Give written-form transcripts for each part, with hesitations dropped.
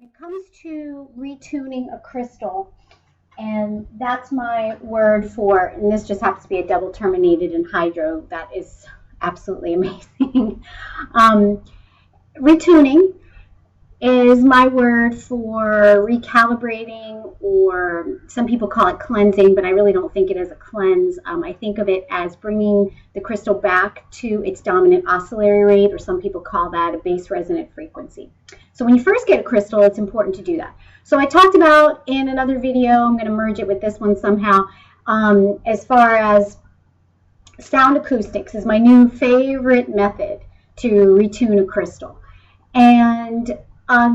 When it comes to retuning a crystal, and that's my word for, and this just happens to be a double terminated in hydro, that is absolutely amazing. um, Retuning is my word for recalibrating, or some people call it cleansing, but I really don't think it is a cleanse. I think of it as bringing the crystal back to its dominant oscillatory rate, or some people call that a base resonant frequency. So when you first get a crystal, it's important to do that. So I talked about in another video, I'm going to merge it with this one somehow, as far as sound acoustics is my new favorite method to retune a crystal. And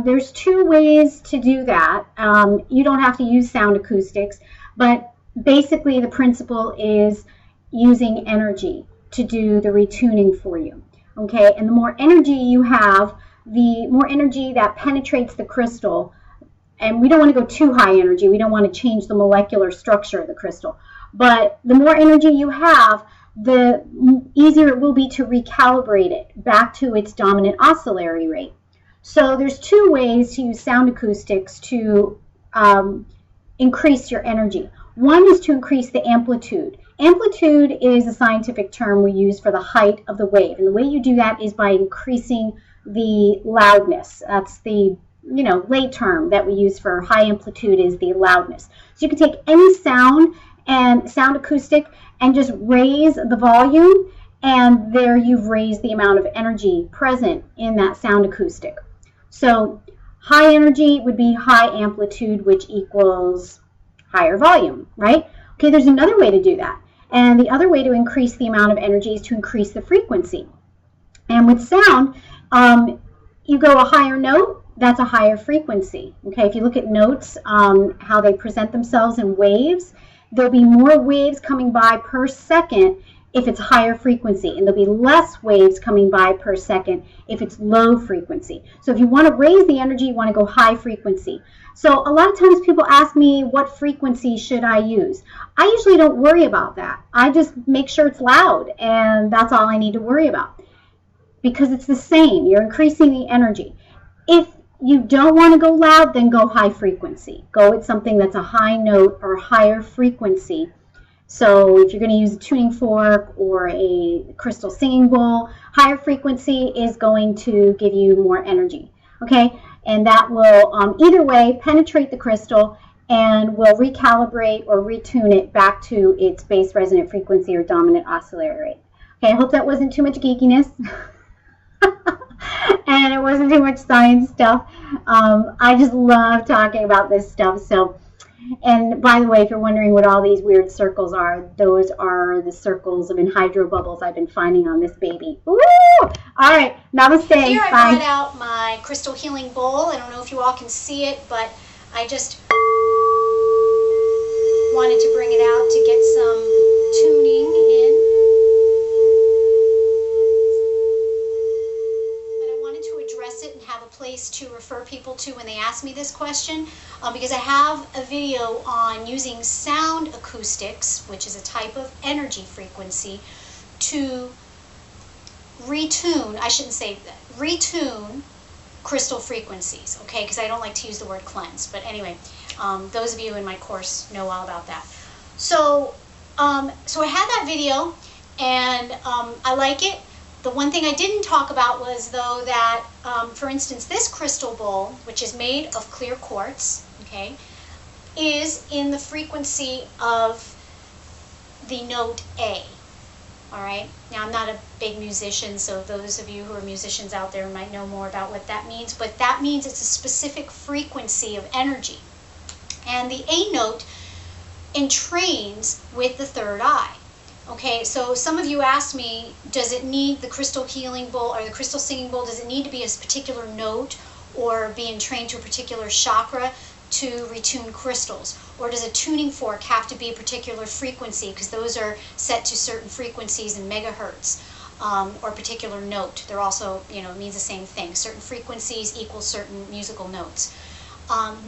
there's two ways to do that. You don't have to use sound acoustics, but basically the principle is using energy to do the retuning for you. Okay, and the more energy you have, the more energy that penetrates the crystal. And we don't want to go too high energy. We don't want to change the molecular structure of the crystal. But the more energy you have, the easier it will be to recalibrate it back to its dominant oscillatory rate. So there's two ways to use sound acoustics to increase your energy. One is to increase the amplitude. Amplitude is a scientific term we use for the height of the wave. And the way you do that is by increasing the loudness. That's the lay term that we use for high amplitude is the loudness. So you can take any sound and sound acoustic and just raise the volume, and there you've raised the amount of energy present in that sound acoustic. So high energy would be high amplitude, which equals higher volume, right? Okay, there's another way to do that. And the other way to increase the amount of energy is to increase the frequency. And with sound, you go a higher note, that's a higher frequency. Okay, if you look at notes, how they present themselves in waves, there'll be more waves coming by per second if it's higher frequency, and there'll be less waves coming by per second if it's low frequency. So if you want to raise the energy, you want to go high frequency. So a lot of times people ask me, what frequency should I use? I usually don't worry about that. I just make sure it's loud, and that's all I need to worry about, because it's the same. You're increasing the energy. If you don't want to go loud, then go high frequency. Go with something that's a high note or higher frequency. So if you're going to use a tuning fork or a crystal singing bowl, higher frequency is going to give you more energy. Okay, and that will either way penetrate the crystal and will recalibrate or retune it back to its base resonant frequency or dominant oscillatory rate. Okay, I hope that wasn't too much geekiness. And it wasn't too much science stuff. I just love talking about this stuff. So, and by the way, if you're wondering what all these weird circles are, those are the circles of anhydro bubbles I've been finding on this baby. Woo! All right, namaste. Here I Bye. brought out my crystal healing bowl. I don't know if you all can see it, but I just wanted to bring it out to get some tuning in. It and have a place to refer people to when they ask me this question, because I have a video on using sound acoustics, which is a type of energy frequency, to retune, I shouldn't say that, retune crystal frequencies, okay, because I don't like to use the word cleanse, but anyway, those of you in my course know all about that. So, so I had that video, and I like it. The one thing I didn't talk about was, though, that, for instance, this crystal bowl, which is made of clear quartz, okay, is in the frequency of the note A, all right? Now, I'm not a big musician, so those of you who are musicians out there might know more about what that means, but that means it's a specific frequency of energy. And the A note entrains with the third eye. Okay, so some of you asked me, does it need the crystal healing bowl or the crystal singing bowl, does it need to be a particular note or be entrained to a particular chakra to retune crystals? Or does a tuning fork have to be a particular frequency, because those are set to certain frequencies in megahertz, or particular note? They're also, means the same thing. Certain frequencies equal certain musical notes.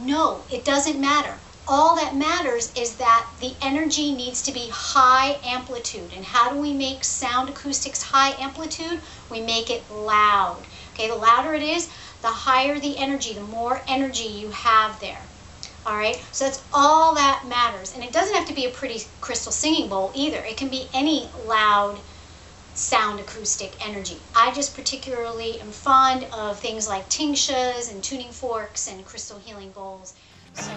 No, it doesn't matter. All that matters is that the energy needs to be high amplitude. And how do we make sound acoustics high amplitude? We make it loud. Okay, the louder it is, The higher the energy, the more energy you have there. All right, so that's all that matters. And it doesn't have to be a pretty crystal singing bowl either. It can be any loud sound acoustic energy. I just particularly am fond of things like tingsas and tuning forks and crystal healing bowls. So